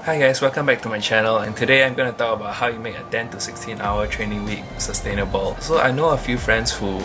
Hi guys, welcome back to my channel, and today I'm going to talk about how you make a 10 to 16 hour training week sustainable. So I know a few friends who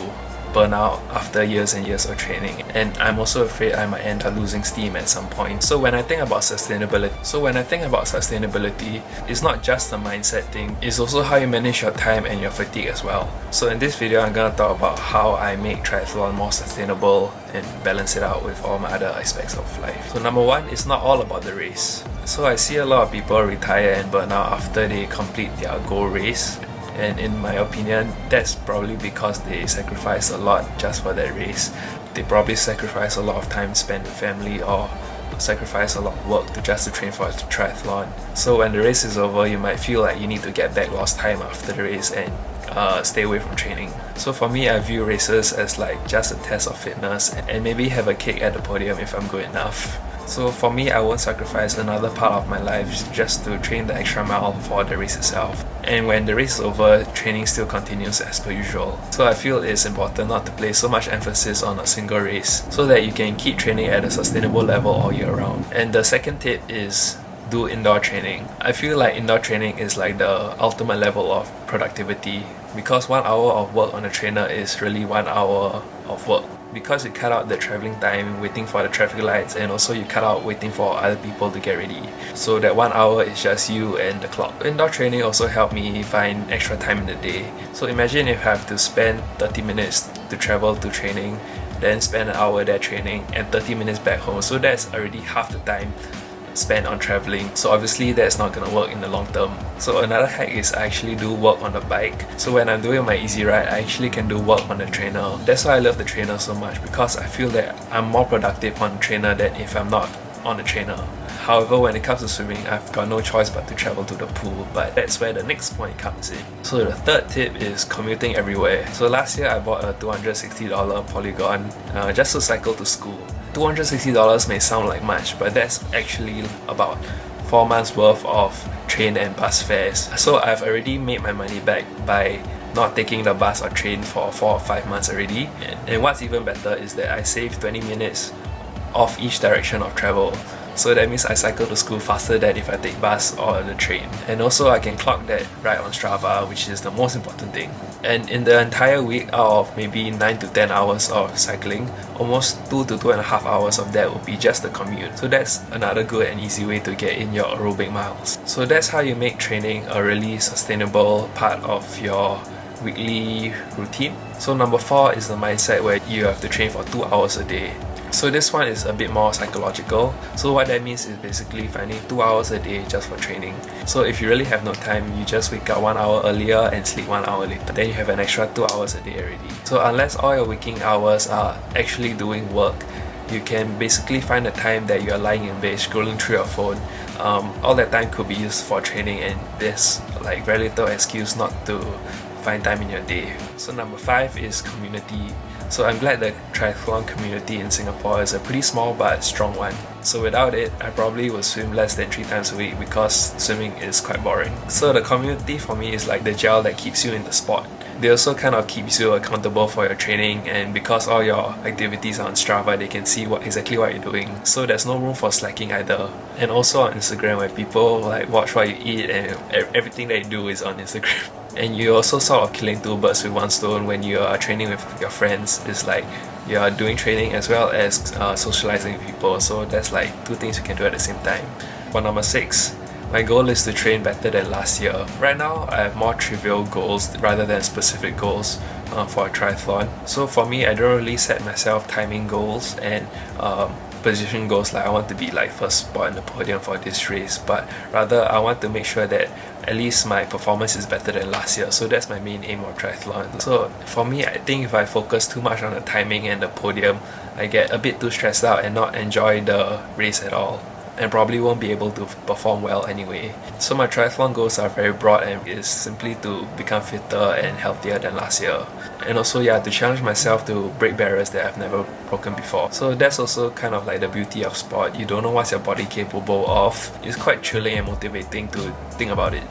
burn out after years and years of training, and I'm also afraid I might end up losing steam at some point. So when I think about sustainability, it's not just a mindset thing, it's also how you manage your time and your fatigue as well. So in this video I'm going to talk about how I make triathlon more sustainable and balance it out with all my other aspects of life. So number one, it's not all about the race. So I see a lot of people retire and burn out after they complete their goal race, and in my opinion that's probably because they sacrifice a lot just for that race. They probably sacrifice a lot of time spent with family or sacrifice a lot of work to train for a triathlon. So when the race is over, you might feel like you need to get back lost time after the race and stay away from training. So for me, I view races as like just a test of fitness and maybe have a cake at the podium if I'm good enough. So for me, I won't sacrifice another part of my life just to train the extra mile for the race itself. And when the race is over, training still continues as per usual. So I feel it's important not to place so much emphasis on a single race so that you can keep training at a sustainable level all year round. And the second tip is do indoor training. I feel like indoor training is like the ultimate level of productivity, because 1 hour of work on a trainer is really 1 hour of work, because you cut out the traveling time waiting for the traffic lights, and also you cut out waiting for other people to get ready. So that 1 hour is just you and the clock. Indoor training also helped me find extra time in the day. So imagine if I have to spend 30 minutes to travel to training, then spend an hour there training and 30 minutes back home. So that's already half the time spent on traveling. So obviously that's not gonna work in the long term. So another hack is I actually do work on the bike. So when I'm doing my easy ride, I actually can do work on the trainer. That's why I love the trainer so much, because I feel that I'm more productive on the trainer than if I'm not on the trainer. However, when it comes to swimming, I've got no choice but to travel to the pool, but that's where the next point comes in. So the third tip is commuting everywhere. So last year I bought a $260 Polygon just to cycle to school. $260 may sound like much, but that's actually about 4 months worth of train and bus fares. So I've already made my money back by not taking the bus or train for 4 or 5 months already. And what's even better is that I save 20 minutes off each direction of travel. So that means I cycle to school faster than if I take bus or the train. And also I can clock that right on Strava, which is the most important thing. And in the entire week, out of maybe 9 to 10 hours of cycling, almost 2 to 2.5 hours of that will be just the commute. So that's another good and easy way to get in your aerobic miles. So that's how you make training a really sustainable part of your weekly routine. So number 4 is the mindset, where you have to train for 2 hours a day. So this one is a bit more psychological. So what that means is basically finding 2 hours a day just for training. So if you really have no time, you just wake up 1 hour earlier and sleep 1 hour later. Then you have an extra 2 hours a day already. So unless all your waking hours are actually doing work, you can basically find a time that you are lying in bed scrolling through your phone. All that time could be used for training, and there's like very little excuse not to find time in your day. So number 5 is community. So I'm glad the triathlon community in Singapore is a pretty small but strong one. So without it, I probably would swim less than 3 times a week, because swimming is quite boring. So the community for me is like the gel that keeps you in the sport. They also kind of keeps you accountable for your training, and because all your activities are on Strava, they can see exactly what you're doing. So there's no room for slacking either. And also on Instagram, where people like watch what you eat, and everything that you do is on Instagram. And you're also sort of killing 2 birds with 1 stone when you are training with your friends. It's like you are doing training as well as socializing with people. So that's like 2 things you can do at the same time. For number 6, my goal is to train better than last year. Right now, I have more trivial goals rather than specific goals for a triathlon. So for me, I don't really set myself timing goals and position goals like I want to be like first spot in the podium for this race, but rather I want to make sure that at least my performance is better than last year. So that's my main aim of triathlon. So for me, I think if I focus too much on the timing and the podium, I get a bit too stressed out and not enjoy the race at all, and probably won't be able to perform well anyway. So my triathlon goals are very broad, and is simply to become fitter and healthier than last year. And also to challenge myself to break barriers that I've never broken before. So that's also kind of like the beauty of sport. You don't know what's your body capable of. It's quite thrilling and motivating to think about it.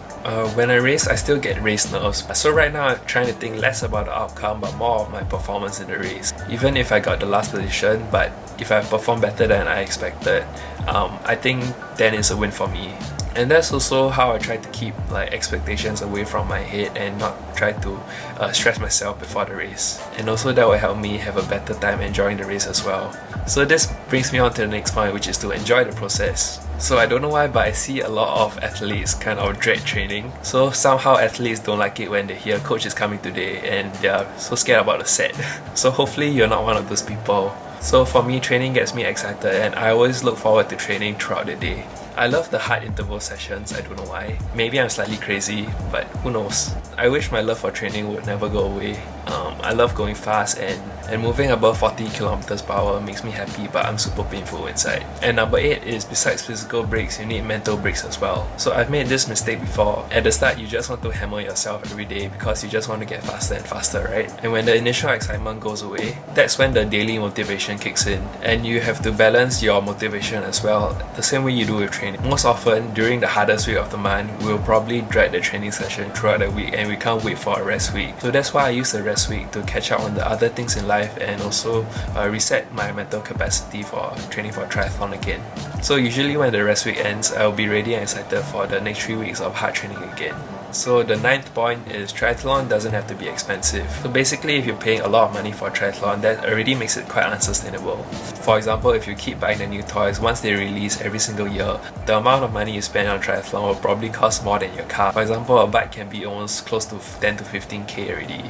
When I race, I still get race nerves. So right now I'm trying to think less about the outcome but more of my performance in the race. Even if I got the last position, but if I performed better than I expected, I think then it's a win for me. And that's also how I try to keep like expectations away from my head and not try to stress myself before the race. And also that will help me have a better time enjoying the race as well. So this brings me on to the next point, which is to enjoy the process. So I don't know why, but I see a lot of athletes kind of dread training. So somehow athletes don't like it when they hear coach is coming today and they're so scared about the set. So hopefully you're not one of those people. So for me, training gets me excited and I always look forward to training throughout the day. I love the hard interval sessions, I don't know why. Maybe I'm slightly crazy, but who knows. I wish my love for training would never go away. I love going fast and moving above 40 kilometers per hour makes me happy, but I'm super painful inside. And number 8 is, besides physical breaks, you need mental breaks as well. So I've made this mistake before. At the start, you just want to hammer yourself every day because you just want to get faster and faster, right? And when the initial excitement goes away, that's when the daily motivation kicks in. And you have to balance your motivation as well, the same way you do with training. Most often, during the hardest week of the month, we'll probably dread the training session throughout the week and we can't wait for a rest week. So that's why I use the rest week to catch up on the other things in life and also reset my mental capacity for training for triathlon again. So usually when the rest week ends, I'll be ready and excited for the next 3 weeks of hard training again. So the 9th point is triathlon doesn't have to be expensive. So basically if you're paying a lot of money for triathlon, that already makes it quite unsustainable. For example, if you keep buying the new toys once they release every single year, the amount of money you spend on triathlon will probably cost more than your car. For example, a bike can be almost close to 10 to 15k already.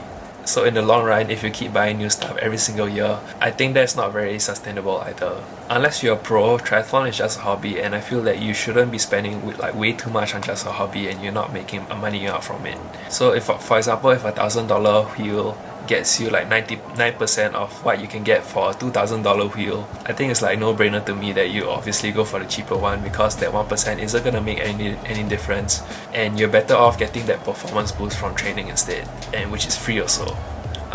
So in the long run, if you keep buying new stuff every single year, I think that's not very sustainable either. Unless you're a pro, triathlon is just a hobby and I feel that you shouldn't be spending way too much on just a hobby and you're not making money out from it. So if, for example, if a $1,000 wheel gets you like 99% of what you can get for a $2,000 wheel, I think it's like no-brainer to me that you obviously go for the cheaper one because that 1% isn't gonna make any difference and you're better off getting that performance boost from training instead, and which is free also.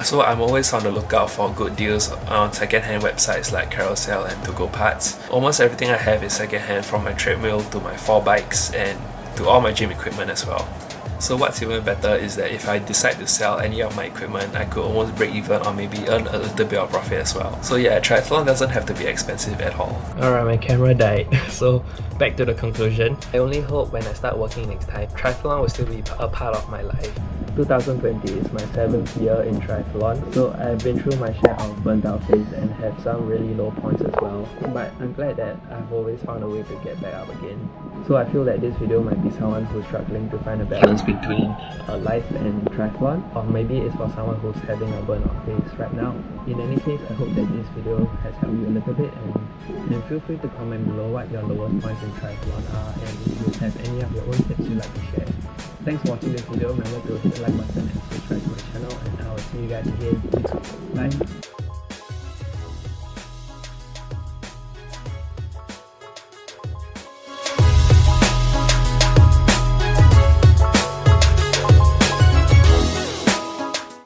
So I'm always on the lookout for good deals on second-hand websites like Carousel and To Go Parts. Almost everything I have is second-hand, from my treadmill to my 4 bikes and to all my gym equipment as well. So what's even better is that if I decide to sell any of my equipment, I could almost break even or maybe earn a little bit of profit as well. So yeah, triathlon doesn't have to be expensive at all. Alright, my camera died. So back to the conclusion. I only hope when I start working next time, triathlon will still be a part of my life. 2020 is my 7th year in triathlon, so I've been through my share of burnt out phase and have some really low points as well. But I'm glad that I've always found a way to get back up again. So I feel that this video might be someone who's struggling to find a balance between life and triathlon, or maybe it's for someone who's having a burnout phase right now. In any case, I hope that this video has helped you a little bit, and feel free to comment below what your lowest points in triathlon are and if you have any of your own tips you'd like to share. Thanks for watching this video. Remember to hit the like button and subscribe to my channel, and I will see you guys again next week. Bye!